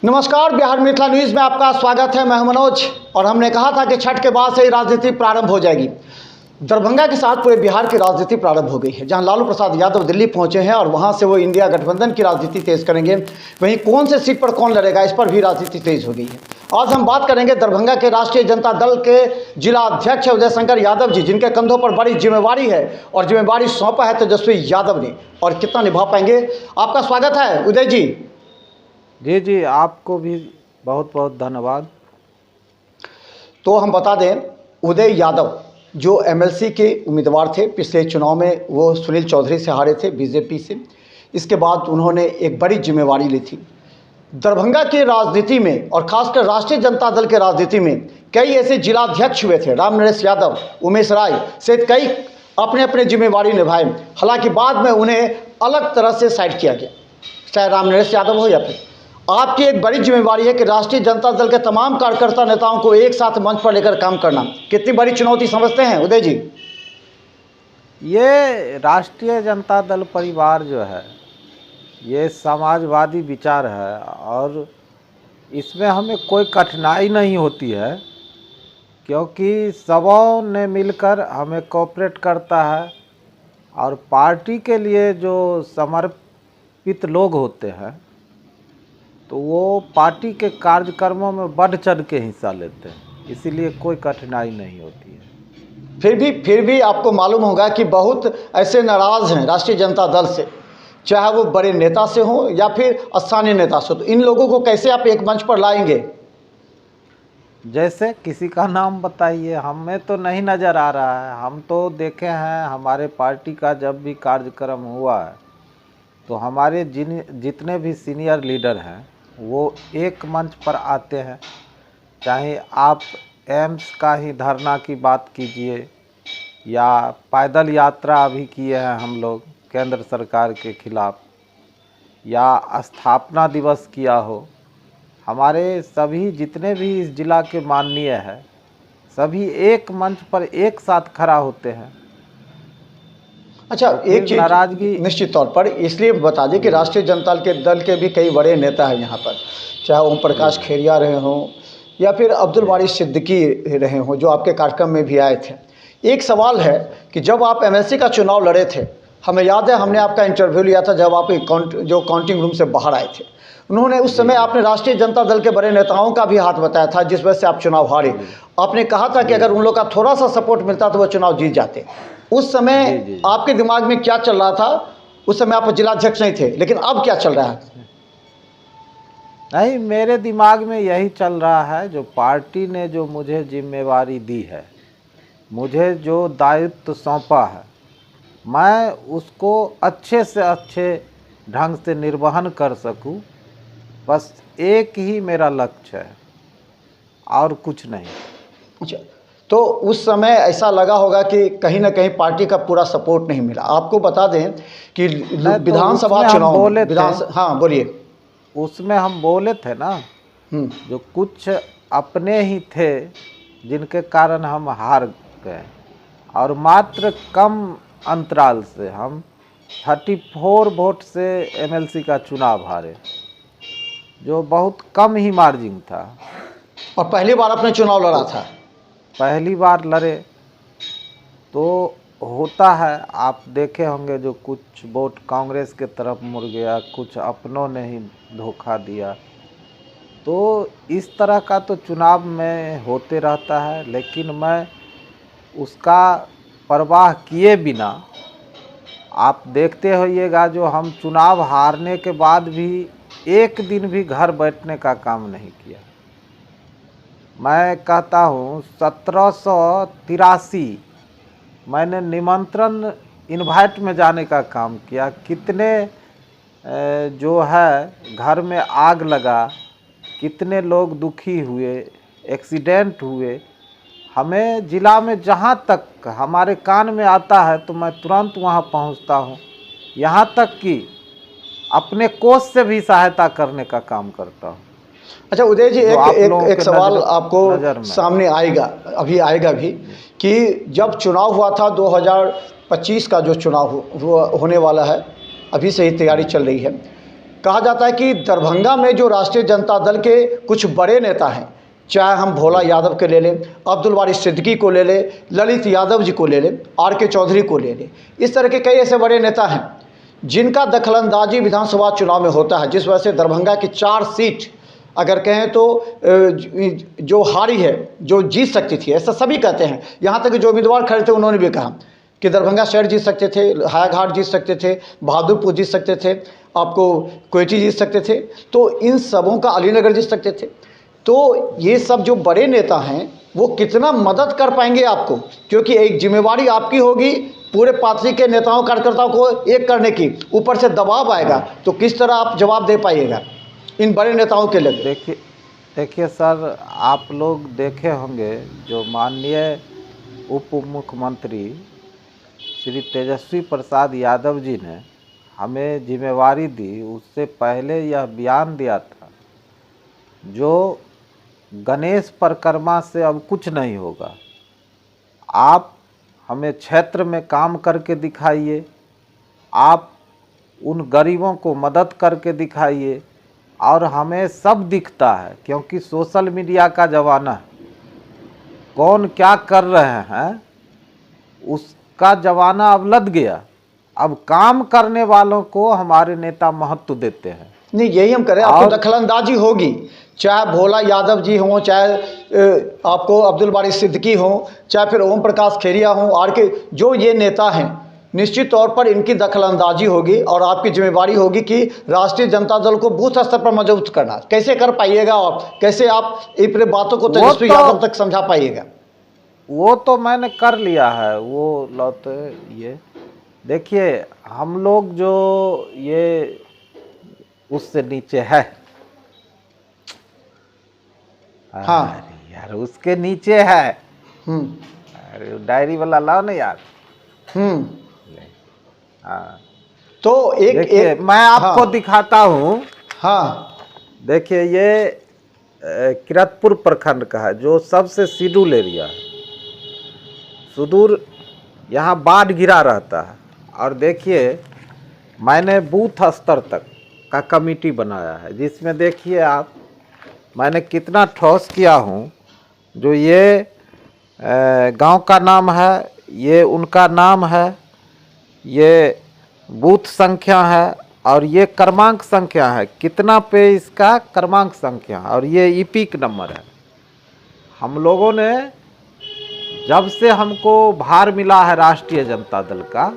नमस्कार, बिहार मिथिला न्यूज़ में आपका स्वागत है। मैं हूं मनोज और हमने कहा था कि छठ के बाद से ही राजनीति प्रारंभ हो जाएगी। दरभंगा के साथ पूरे बिहार की राजनीति प्रारंभ हो गई है, जहां लालू प्रसाद यादव दिल्ली पहुंचे हैं और वहां से वो इंडिया गठबंधन की राजनीति तेज करेंगे। वहीं कौन से सीट पर कौन लड़ेगा, इस पर भी राजनीति तेज हो गई है। आज हम बात करेंगे दरभंगा के राष्ट्रीय जनता दल के जिला अध्यक्ष उदय शंकर यादव जी, जिनके कंधों पर बड़ी जिम्मेवारी है और जिम्मेवारी सौंपा है तेजस्वी यादव ने, और कितना निभा पाएंगे। आपका स्वागत है उदय जी। जी, आपको भी बहुत बहुत धन्यवाद। तो हम बता दें, उदय यादव जो एमएलसी के उम्मीदवार थे, पिछले चुनाव में वो सुनील चौधरी से हारे थे बीजेपी से। इसके बाद उन्होंने एक बड़ी जिम्मेवारी ली थी दरभंगा की राजनीति में, और खासकर राष्ट्रीय जनता दल के राजनीति में कई ऐसे जिलाध्यक्ष हुए थे, राम नरेश यादव, उमेश राय सहित कई अपने अपने जिम्मेवारी निभाए। हालांकि बाद में उन्हें अलग तरह से साइड किया गया, चाहे राम नरेश यादव हो या फिर आपकी एक बड़ी जिम्मेवारी है कि राष्ट्रीय जनता दल के तमाम कार्यकर्ता नेताओं को एक साथ मंच पर लेकर काम करना। कितनी बड़ी चुनौती समझते हैं उदय जी? ये राष्ट्रीय जनता दल परिवार जो है, ये समाजवादी विचार है और इसमें हमें कोई कठिनाई नहीं होती है, क्योंकि सबों ने मिलकर हमें कोऑपरेट करता है। और पार्टी के लिए जो समर्पित लोग होते हैं तो वो पार्टी के कार्यक्रमों में बढ़ चढ़ के हिस्सा लेते हैं, इसीलिए कोई कठिनाई नहीं होती है। फिर भी आपको मालूम होगा कि बहुत ऐसे नाराज़ हैं राष्ट्रीय जनता दल से, चाहे वो बड़े नेता से हो या फिर स्थानीय नेता से। तो इन लोगों को कैसे आप एक मंच पर लाएंगे? जैसे किसी का नाम बताइए, हमें तो नहीं नज़र आ रहा है। हम तो देखे हैं, हमारे पार्टी का जब भी कार्यक्रम हुआ है तो हमारे जितने भी सीनियर लीडर हैं वो एक मंच पर आते हैं। चाहे आप एम्स का ही धरना की बात कीजिए या पैदल यात्रा अभी किए हैं हम लोग केंद्र सरकार के खिलाफ, या स्थापना दिवस किया हो, हमारे सभी जितने भी इस जिला के माननीय हैं सभी एक मंच पर एक साथ खड़ा होते हैं। अच्छा, एक चीज नाराजगी निश्चित तौर पर इसलिए बता दें कि राष्ट्रीय जनता दल के भी कई बड़े नेता हैं यहाँ पर, चाहे ओम प्रकाश खेरिया रहे हों या फिर अब्दुल बारी सिद्दीकी रहे हों, जो आपके कार्यक्रम में भी आए थे। एक सवाल है कि जब आप एमएलसी का चुनाव लड़े थे, हमें याद है हमने आपका इंटरव्यू लिया था जब आप जो काउंटिंग रूम से बाहर आए थे। उन्होंने उस समय आपने राष्ट्रीय जनता दल के बड़े नेताओं का भी हाथ बताया था, जिस वजह से आप चुनाव हारे। आपने कहा था कि अगर उन लोग का थोड़ा सा सपोर्ट मिलता तो वो चुनाव जीत जाते। उस समय आपके दिमाग में क्या चल रहा था? उस समय आप जिलाध्यक्ष नहीं थे, लेकिन अब क्या चल रहा है? नहीं, मेरे दिमाग में यही चल रहा है, जो पार्टी ने जो मुझे जिम्मेवारी दी है, मुझे जो दायित्व सौंपा है, मैं उसको अच्छे से अच्छे ढंग से निर्वहन कर सकूं। बस एक ही मेरा लक्ष्य है और कुछ नहीं। अच्छा, तो उस समय ऐसा लगा होगा कि कहीं ना कहीं पार्टी का पूरा सपोर्ट नहीं मिला। आपको बता दें कि विधानसभा चुनाव हाँ बोलिए। उसमें हम बोले थे ना, जो कुछ अपने ही थे जिनके कारण हम हार गए, और मात्र कम अंतराल से हम 34 वोट से एमएलसी का चुनाव हारे, जो बहुत कम ही मार्जिन था। और पहली बार अपने चुनाव लड़ा था? पहली बार लड़े तो होता है, आप देखे होंगे, जो कुछ वोट कांग्रेस के तरफ मुड़ गया, कुछ अपनों ने ही धोखा दिया। तो इस तरह का तो चुनाव में होते रहता है, लेकिन मैं उसका परवाह किए बिना, आप देखते होइएगा, जो हम चुनाव हारने के बाद भी एक दिन भी घर बैठने का काम नहीं किया। मैं कहता हूँ 1783 मैंने निमंत्रण इनवाइट में जाने का काम किया। कितने जो है घर में आग लगा, कितने लोग दुखी हुए, एक्सीडेंट हुए, हमें जिला में जहाँ तक हमारे कान में आता है तो मैं तुरंत वहाँ पहुँचता हूँ। यहाँ तक कि अपने कोष से भी सहायता करने का काम करता हूँ। अच्छा उदय जी, एक सवाल आपको सामने आएगा, अभी आएगा भी, कि जब चुनाव हुआ था 2025 का जो चुनाव होने वाला है, अभी से ही तैयारी चल रही है, कहा जाता है कि दरभंगा में जो राष्ट्रीय जनता दल के कुछ बड़े नेता हैं, चाहे हम भोला यादव के ले लें, अब्दुल बारी सिद्दीकी को ले लें, ललित यादव जी को ले लें, आर.के. चौधरी को ले लें, इस तरह के कई ऐसे बड़े नेता हैं जिनका दखलंदाजी विधानसभा चुनाव में होता है, जिस वजह से दरभंगा की 4 सीट अगर कहें तो जो हारी है, जो जीत सकती थी, ऐसा सभी कहते हैं। यहाँ तक कि जो उम्मीदवार खड़े थे उन्होंने भी कहा कि दरभंगा शहर जीत सकते थे, हायाघाट जीत सकते थे, बहादुरपुर जीत सकते थे, आपको कोयटी जीत सकते थे, तो इन सबों का अलीनगर जीत सकते थे। तो ये सब जो बड़े नेता हैं वो कितना मदद कर पाएंगे आपको, क्योंकि एक जिम्मेवारी आपकी होगी पूरे पार्टी के नेताओं कार्यकर्ताओं को एक करने की, ऊपर से दबाव आएगा, तो किस तरह आप जवाब दे पाइएगा इन बड़े नेताओं के लिए? देखिए सर, आप लोग देखे होंगे जो माननीय उप मुख्यमंत्री श्री तेजस्वी प्रसाद यादव जी ने हमें जिम्मेवारी दी, उससे पहले यह बयान दिया था जो गणेश परिक्रमा से अब कुछ नहीं होगा, आप हमें क्षेत्र में काम करके दिखाइए, आप उन गरीबों को मदद करके दिखाइए। और हमें सब दिखता है क्योंकि सोशल मीडिया का ज़माना है, कौन क्या कर रहे हैं उसका ज़माना अब लग गया। अब काम करने वालों को हमारे नेता महत्व देते हैं। नहीं, यही हम करें, आपको दखलंदाजी होगी, चाहे भोला यादव जी हों, चाहे आपको अब्दुल बारी सिद्दीकी हों, चाहे फिर ओम प्रकाश खेरिया हों, आर.के. जो ये नेता हैं, निश्चित तौर पर इनकी दखलंदाजी होगी और आपकी जिम्मेवारी होगी कि राष्ट्रीय जनता दल को बूथ स्तर पर मजबूत करना। कैसे कर पाइएगा आप, कैसे आप इन बातों को तेजस्वी यादव तक समझा पाइएगा? वो तो मैंने कर लिया है, वो लौटे। ये देखिए, हम लोग जो ये उससे नीचे है, हाँ यार उसके नीचे है, अरे डायरी वाला लाओ ना यार। हाँ, तो एक मैं आपको हाँ, दिखाता हूँ। हाँ, देखिए ये किरतपुर प्रखंड का है जो सबसे शेड्यूल एरिया है, सुदूर, यहाँ बाढ़ गिरा रहता है। और देखिए मैंने बूथ स्तर तक का कमेटी बनाया है, जिसमें देखिए आप मैंने कितना ठोस किया हूँ। जो ये गांव का नाम है, ये उनका नाम है, ये बूथ संख्या है और ये क्रमांक संख्या है, कितना पे इसका क्रमांक संख्या, और ये ईपिक नंबर है। हम लोगों ने जब से हमको भार मिला है राष्ट्रीय जनता दल का,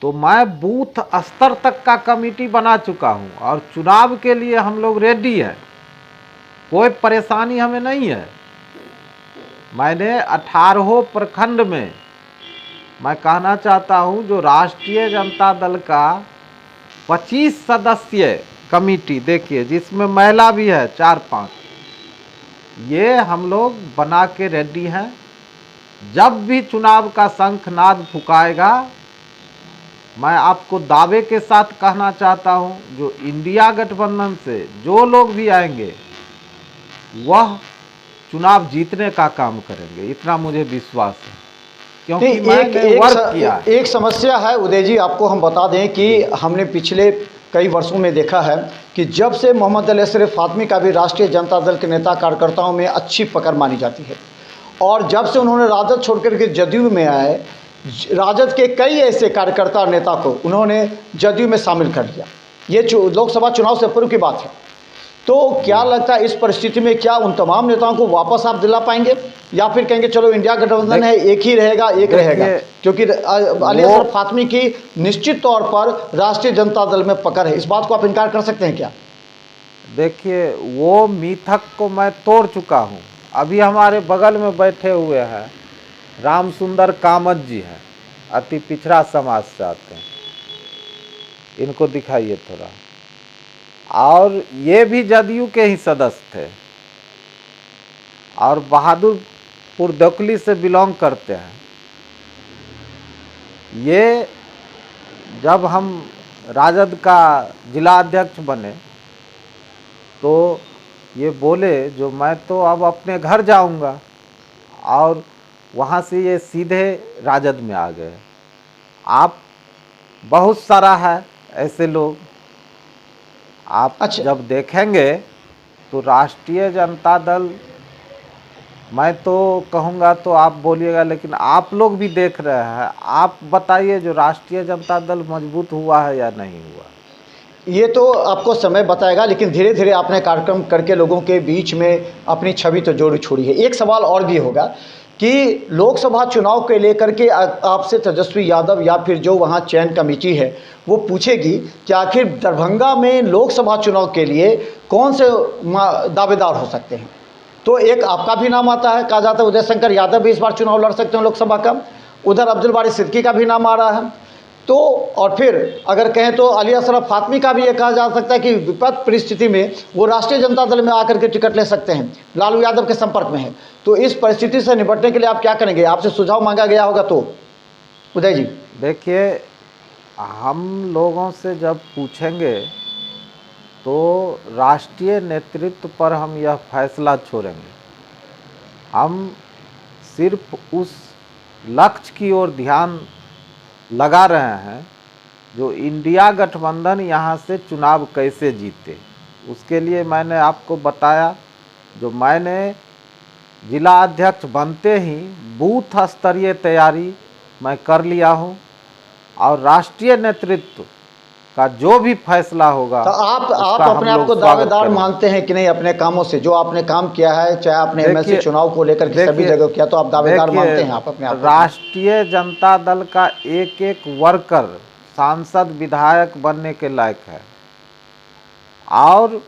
तो मैं बूथ स्तर तक का कमेटी बना चुका हूं और चुनाव के लिए हम लोग रेडी हैं, कोई परेशानी हमें नहीं है। मैंने 18 प्रखंड में, मैं कहना चाहता हूं, जो राष्ट्रीय जनता दल का 25 सदस्यीय कमेटी देखिए, जिसमें महिला भी है 4-5, ये हम लोग बना के रेडी हैं। जब भी चुनाव का शंखनाद फुकाएगा, मैं आपको दावे के साथ कहना चाहता हूं, जो इंडिया गठबंधन से जो लोग भी आएंगे वह चुनाव जीतने का काम करेंगे, इतना मुझे विश्वास है, क्योंकि मैंने वर्क किया। एक समस्या है उदय जी, आपको हम बता दें कि हमने पिछले कई वर्षों में देखा है कि जब से मोहम्मद अली अशरफ फातमी का भी राष्ट्रीय जनता दल के नेता कार्यकर्ताओं में अच्छी पकड़ मानी जाती है, और जब से उन्होंने राजद छोड़कर के जदयू में आए, राजद के कई ऐसे कार्यकर्ता और नेता को उन्होंने जदयू में शामिल कर लिया। ये लोकसभा चुनाव से पूर्व की बात है। तो क्या लगता है इस परिस्थिति में क्या उन तमाम नेताओं को वापस आप दिला पाएंगे, या फिर कहेंगे चलो इंडिया गठबंधन है, एक ही रहेगा, एक रहेगा? क्योंकि अली अशरफ फातमी की निश्चित तौर पर राष्ट्रीय जनता दल में पकड़ है, इस बात को आप इनकार कर सकते हैं क्या? देखिए, वो मिथक को मैं तोड़ चुका हूँ। अभी हमारे बगल में बैठे हुए हैं राम सुंदर कामत जी हैं, अति पिछड़ा समाज से आते हैं, इनको दिखाइए थोड़ा। और ये भी जदयू के ही सदस्य थे और बहादुरपुर दकली से बिलोंग करते हैं। ये जब हम राजद का जिला अध्यक्ष बने तो ये बोले, जो मैं तो अब अपने घर जाऊंगा, और वहाँ से ये सीधे राजद में आ गए। आप बहुत सारा है ऐसे लोग आप अच्छा। जब देखेंगे तो राष्ट्रीय जनता दल, मैं तो कहूँगा तो आप बोलिएगा, लेकिन आप लोग भी देख रहे हैं, आप बताइए जो राष्ट्रीय जनता दल मजबूत हुआ है या नहीं हुआ। ये तो आपको समय बताएगा, लेकिन धीरे धीरे आपने कार्यक्रम करके लोगों के बीच में अपनी छवि तो जोड़ी छोड़ी है। एक सवाल और भी होगा कि लोकसभा चुनाव के लेकर के आपसे तेजस्वी यादव या फिर जो वहाँ चयन कमेटी है वो पूछेगी कि आखिर दरभंगा में लोकसभा चुनाव के लिए कौन से दावेदार हो सकते हैं। तो एक आपका भी नाम आता है, कहा जाता है उदय शंकर यादव भी इस बार चुनाव लड़ सकते हैं लोकसभा का, उधर अब्दुल बारी सिद्दीकी का भी नाम आ रहा है। तो और फिर अगर कहें तो अली अशरफ फातमी का भी ये कहा जा सकता है कि विपद परिस्थिति में वो राष्ट्रीय जनता दल में आकर के टिकट ले सकते हैं, लालू यादव के संपर्क में है। तो इस परिस्थिति से निपटने के लिए आप क्या करेंगे? आपसे सुझाव मांगा गया होगा तो उदय जी। देखिए, हम लोगों से जब पूछेंगे तो राष्ट्रीय नेतृत्व पर हम यह फैसला छोड़ेंगे। हम सिर्फ उस लक्ष्य की ओर ध्यान लगा रहे हैं जो इंडिया गठबंधन यहाँ से चुनाव कैसे जीते। उसके लिए मैंने आपको बताया, जो मैंने जिला अध्यक्ष बनते ही बूथ स्तरीय तैयारी मैं कर लिया हूँ, और राष्ट्रीय नेतृत्व का जो भी फैसला होगा तो आप अपने आप को दावेदार मानते हैं कि नहीं अपने कामों से? जो आपने काम किया है, चाहे आपने एमएलसी चुनाव को लेकर के सभी जगह किया, तो आप दावेदार मानते हैं आप अपने आप को? राष्ट्रीय जनता दल का एक एक वर्कर सांसद विधायक बनने के लायक है, और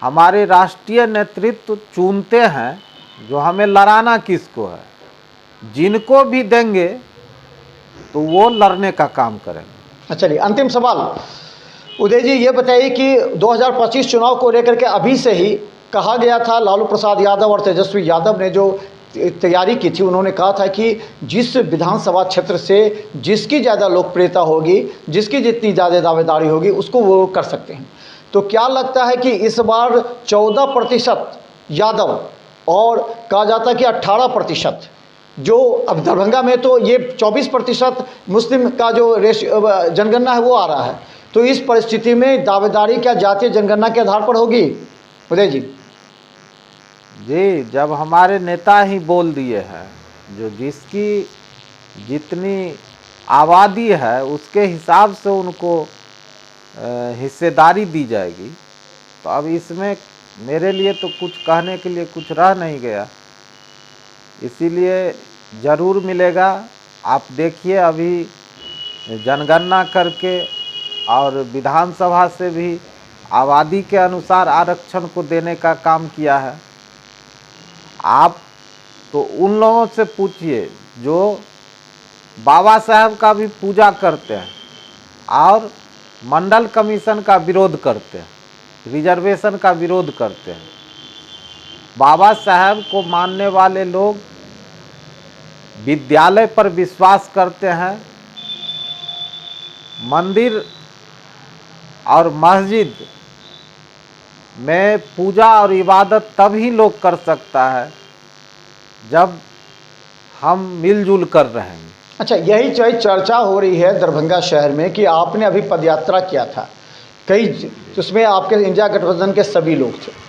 हमारे राष्ट्रीय नेतृत्व चुनते हैं जो हमें लड़ाना किसको है। जिनको भी देंगे तो वो लड़ने का काम करेंगे। चलिए, अंतिम सवाल उदय जी, ये बताइए कि 2025 चुनाव को लेकर के अभी से ही कहा गया था, लालू प्रसाद यादव और तेजस्वी यादव ने जो तैयारी की थी, उन्होंने कहा था कि जिस विधानसभा क्षेत्र से जिसकी ज़्यादा लोकप्रियता होगी, जिसकी जितनी ज़्यादा दावेदारी होगी, उसको वो कर सकते हैं। तो क्या लगता है कि इस बार 14% यादव और कहा जाता है कि 18%, जो अब दरभंगा में तो ये 24% मुस्लिम का जो जनगणना है वो आ रहा है, तो इस परिस्थिति में दावेदारी क्या जातीय जनगणना के आधार पर होगी उदय जी? जी, जब हमारे नेता ही बोल दिए हैं जो जिसकी जितनी आबादी है उसके हिसाब से उनको हिस्सेदारी दी जाएगी, तो अब इसमें मेरे लिए तो कुछ कहने के लिए कुछ रह नहीं गया। इसीलिए ज़रूर मिलेगा। आप देखिए, अभी जनगणना करके और विधानसभा से भी आबादी के अनुसार आरक्षण को देने का काम किया है। आप तो उन लोगों से पूछिए जो बाबा साहब का भी पूजा करते हैं और मंडल कमीशन का विरोध करते हैं, रिजर्वेशन का विरोध करते हैं। बाबा साहब को मानने वाले लोग विद्यालय पर विश्वास करते हैं, मंदिर और मस्जिद में पूजा और इबादत तभी लोग कर सकता है जब हम मिलजुल कर रहेंगे। अच्छा, यही चर्चा हो रही है दरभंगा शहर में कि आपने अभी पदयात्रा किया था, कई उसमें आपके इंडिया गठबंधन के सभी लोग थे।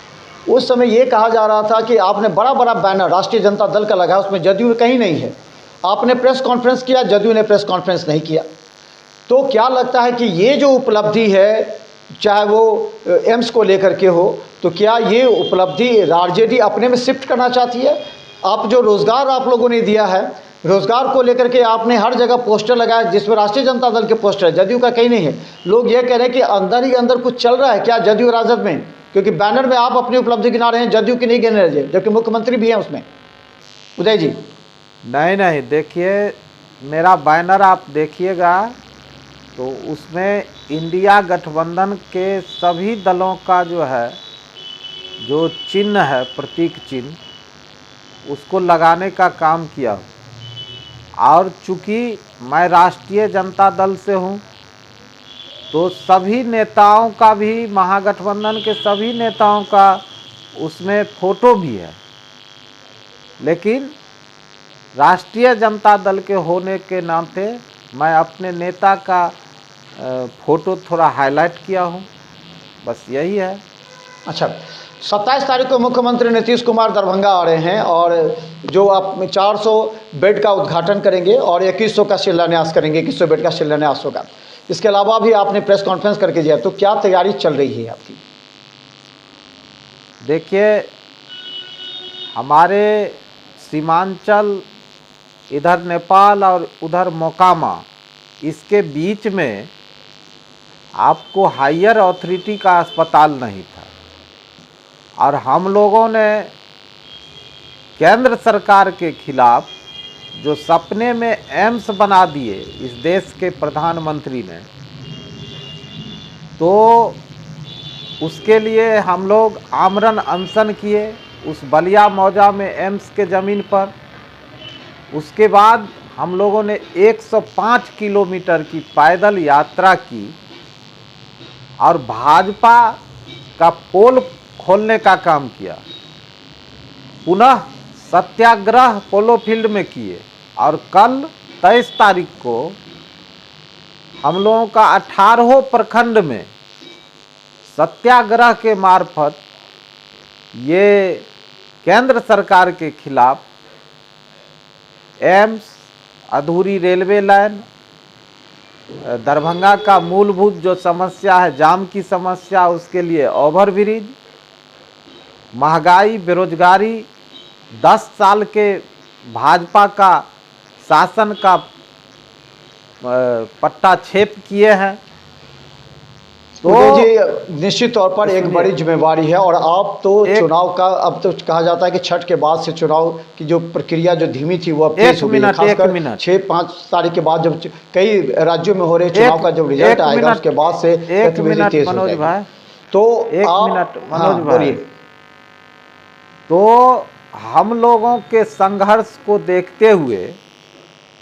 उस समय ये कहा जा रहा था कि आपने बड़ा बड़ा बैनर राष्ट्रीय जनता दल का लगाया, उसमें जदयू कहीं नहीं है। आपने प्रेस कॉन्फ्रेंस किया, जदयू ने प्रेस कॉन्फ्रेंस नहीं किया। तो क्या लगता है कि ये जो उपलब्धि है, चाहे वो एम्स को लेकर के हो, तो क्या ये उपलब्धि आरजेडी अपने में शिफ्ट करना चाहती है? आप जो रोज़गार आप लोगों ने दिया है, रोज़गार को लेकर के आपने हर जगह पोस्टर लगाया जिसमें राष्ट्रीय जनता दल के पोस्टर है, जदयू का कहीं नहीं है। लोग ये कह रहे हैं कि अंदर ही अंदर कुछ चल रहा है क्या जदयू राजद में, क्योंकि बैनर में आप अपनी उपलब्धि गिना रहे हैं, जदयू की नहीं गिना रहे, जबकि मुख्यमंत्री भी हैं उसमें। उदय जी। नहीं, देखिए, मेरा बैनर आप देखिएगा तो उसमें इंडिया गठबंधन के सभी दलों का जो है, जो चिन्ह है, प्रतीक चिन्ह, उसको लगाने का काम किया। और चूँकि मैं राष्ट्रीय जनता दल से हूँ, तो सभी नेताओं का भी, महागठबंधन के सभी नेताओं का उसमें फ़ोटो भी है, लेकिन राष्ट्रीय जनता दल के होने के नाते मैं अपने नेता का फ़ोटो थोड़ा हाईलाइट किया हूँ। बस यही है। अच्छा, 27 तारीख को मुख्यमंत्री नीतीश कुमार दरभंगा आ रहे हैं और जो आप 400 बेड का उद्घाटन करेंगे और 2100 का शिलान्यास करेंगे, 2100 बेड का शिलान्यास होगा। इसके अलावा भी आपने प्रेस कॉन्फ्रेंस करके दिया, तो क्या तैयारी चल रही है आपकी? देखिए, हमारे सीमांचल, इधर नेपाल और उधर मोकामा, इसके बीच में आपको हायर अथॉरिटी का अस्पताल नहीं था और हम लोगों ने केंद्र सरकार के खिलाफ जो सपने में एम्स बना दिए इस देश के प्रधानमंत्री ने, तो उसके लिए हम लोग आमरण अनशन किए उस बलिया मौजा में एम्स के ज़मीन पर। उसके बाद हम लोगों ने 105 किलोमीटर की पैदल यात्रा की और भाजपा का पोल खोलने का काम किया, पुनः सत्याग्रह पोलो फील्ड में किए और कल 23 तारीख को हम लोगों का 18 प्रखंड में सत्याग्रह के मार्फत ये केंद्र सरकार के खिलाफ एम्स, अधूरी रेलवे लाइन, दरभंगा का मूलभूत जो समस्या है जाम की समस्या, उसके लिए ओवरब्रिज, महंगाई, बेरोजगारी, 10 साल के भाजपा का शासन का पट्टा छेप किए हैं। तो जी निश्चित तौर पर एक बड़ी जिम्मेवारी है और आप तो चुनाव का, अब तो कहा जाता है कि छठ के बाद से चुनाव की जो प्रक्रिया जो धीमी थी वो अब तेज हो गई है, खासकर 6-5 तारीख के बाद जब कई राज्यों में हो रहे चुनाव का जब रिजल्ट आएगा उसके बाद से गतिविधि तेज हो जाएगी। तो मनोज भाई, तो हम लोगों के संघर्ष को देखते हुए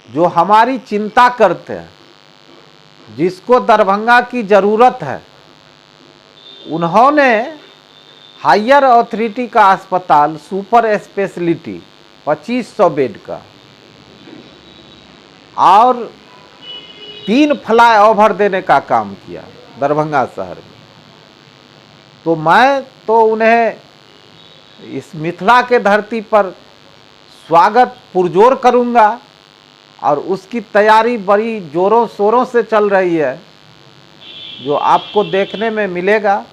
जो हमारी चिंता करते हैं, जिसको दरभंगा की ज़रूरत है, उन्होंने हायर अथॉरिटी का अस्पताल सुपर स्पेशलिटी 2500 बेड का और 3 फ्लाईओवर देने का काम किया दरभंगा शहर में। तो मैं तो उन्हें इस मिथिला के धरती पर स्वागत पुरजोर करूंगा और उसकी तैयारी बड़ी जोरों शोरों से चल रही है, जो आपको देखने में मिलेगा।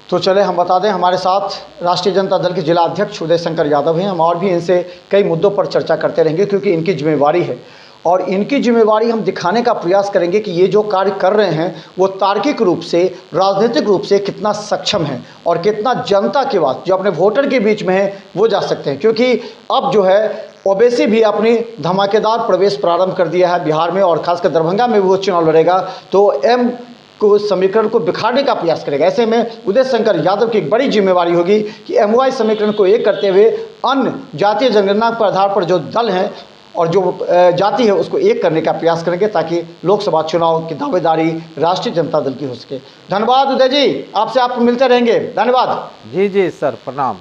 तो चले हम बता दें, हमारे साथ राष्ट्रीय जनता दल के जिला अध्यक्ष उदय शंकर यादव हैं। हम और भी इनसे कई मुद्दों पर चर्चा करते रहेंगे क्योंकि इनकी जिम्मेवारी है और इनकी जिम्मेवारी हम दिखाने का प्रयास करेंगे कि ये जो कार्य कर रहे हैं वो तार्किक रूप से, राजनीतिक रूप से कितना सक्षम है और कितना जनता के बात जो अपने वोटर के बीच में है वो जा सकते हैं। क्योंकि अब जो है ओवैसी भी अपनी धमाकेदार प्रवेश प्रारंभ कर दिया है बिहार में और खासकर दरभंगा में वो चुनाव लड़ेगा तो एम को समीकरण को बिखारने का प्रयास करेगा। ऐसे में उदय शंकर यादव की एक बड़ी जिम्मेवारी होगी कि एमवाई समीकरण को एक करते हुए अन्य जातीय जनगणना के आधार पर जो दल हैं और जो जाति है उसको एक करने का प्रयास करेंगे ताकि लोकसभा चुनाव की दावेदारी राष्ट्रीय जनता दल की हो सके। धन्यवाद उदय जी, आपसे आप मिलते रहेंगे। धन्यवाद। जी जी सर, प्रणाम।